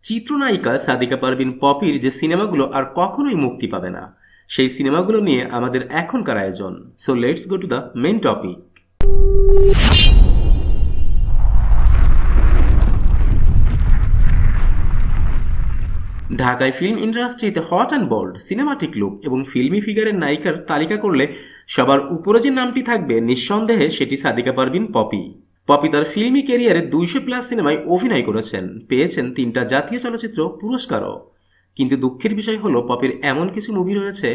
চিত্রনায়িকা সাদিকা পারভিন পপির যে সিনেমাগুলো আর কখনোই মুক্তি পাবে না, সেই সিনেমাগুলো নিয়ে আমাদের এখনকার আয়োজন। So let's go to the main topic. ঢাকায় ফিল্ম ইন্ডাস্ট্রিতে hot and bold cinematic look এবং ফিল্মি ফিগারের নায়িকার তালিকা করলে সবার উপরে যে নামটি থাকবে নিঃসন্দেহে সেটি সাদিকা পারভিন পপি। পপি তার ফিল্মি ক্যারিয়ারে 200+ সিনেমায় অভিনয় করেছেন, পেয়েছেন 3টা জাতীয় চলচ্চিত্র পুরস্কারও। কিন্তু দুঃখের বিষয় হলো পপির এমন কিছু মুভি রয়েছে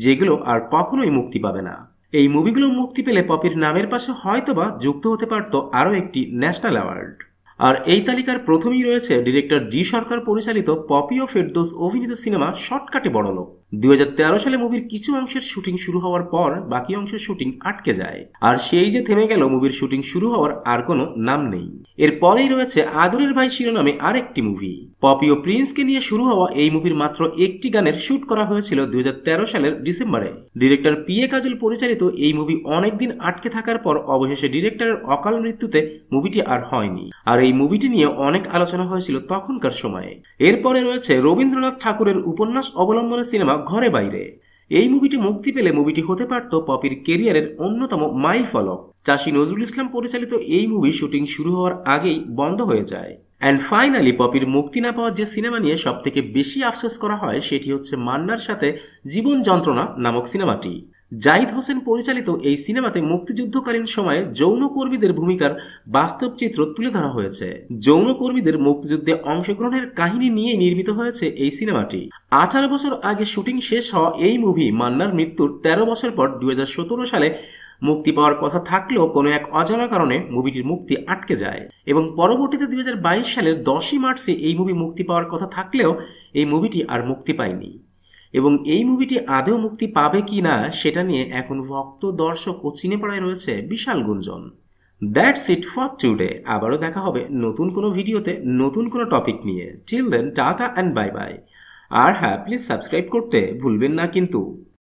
যেগুলো আর কখনোই মুক্তি পাবে না। এই মুভিগুলো মুক্তি পেলে পপির নামের পাশে হয়তোবা যুক্ত হতে পারত আরও একটি ন্যাশনাল অ্যাওয়ার্ড। আর এই তালিকার প্রথমেই রয়েছে ডিরেক্টর জি সরকার পরিচালিত পপি ও ফেরদৌস অভিনীত সিনেমা শর্টকাটে বড়লোক। 2013 সালে মুভির কিছু অংশের শুটিং শুরু হওয়ার পর বাকি অংশের শুটিং আটকে যায়, আর সেই যে থেমে গেল মুভির শুটিং শুরু হওয়ার আর কোনো নাম নেই। এরপরেই রয়েছে আদরের ভাই শিরোনামে আরেকটি মুভি। পপি ও প্রিন্সকে নিয়ে শুরু হওয়া এই মুভির মাত্র একটি গানের শুট করা হয়েছিল 2013 সালের ডিসেম্বরে। ডিরেক্টর পিএ কাজল পরিচালিত এই মুভি অনেকদিন আটকে থাকার পর অবশেষে ডিরেক্টরের অকাল মৃত্যুতে মুভিটি আর হয়নি, আর এই মুভিটি নিয়ে অনেক আলোচনা হয়েছিল তখনকার সময়ে। এরপরে রয়েছে রবীন্দ্রনাথ ঠাকুরের উপন্যাস অবলম্বনে সিনেমা ঘরে বাইরে। এই মুভিটি মুক্তি পেলে মুভিটি হতে পারত পপির কেরিয়ারের অন্যতম মাইল ফলক। চাষী নজরুল ইসলাম পরিচালিত এই মুভি শুটিং শুরু হওয়ার আগেই বন্ধ হয়ে যায়। অ্যান্ড ফাইনালি পপির মুক্তি না পাওয়া যে সিনেমা নিয়ে সব থেকে বেশি আফসোস করা হয় সেটি হচ্ছে মান্নার সাথে জীবন যন্ত্রণা নামক সিনেমাটি। জাহিদ হোসেন পরিচালিত এই সিনেমাতে মুক্তিযুদ্ধকালীন সময়ে যৌনকর্মীদের ভূমিকার বাস্তব চিত্র তুলে ধরা হয়েছে। যৌনকর্মীদের মুক্তিযুদ্ধে অংশগ্রহণের কাহিনী নিয়ে নির্মিত হয়েছে এই সিনেমাটি। 18 বছর আগে শুটিং শেষ হওয়া এই মুভি মান্নার মৃত্যুর 13 বছর পর 2017 সালে মুক্তি পাওয়ার কথা থাকলেও কোনো এক অজানা কারণে মুভিটির মুক্তি আটকে যায়, এবং পরবর্তীতে 2022 সালের 10ই মার্চে এই মুভি মুক্তি পাওয়ার কথা থাকলেও এই মুভিটি আর মুক্তি পায়নি। এবং এই মুভিটি আদৌ মুক্তি পাবে কি না সেটা নিয়ে এখন ভক্ত, দর্শক ও সিনেপাড়ায় রয়েছে বিশাল গুঞ্জন। That's it for today. আবারও দেখা হবে নতুন কোনো ভিডিওতে নতুন কোনো টপিক নিয়ে। Till then tata and bye bye. আর হ্যাঁ, প্লিজ সাবস্ক্রাইব করতে ভুলবেন না কিন্তু।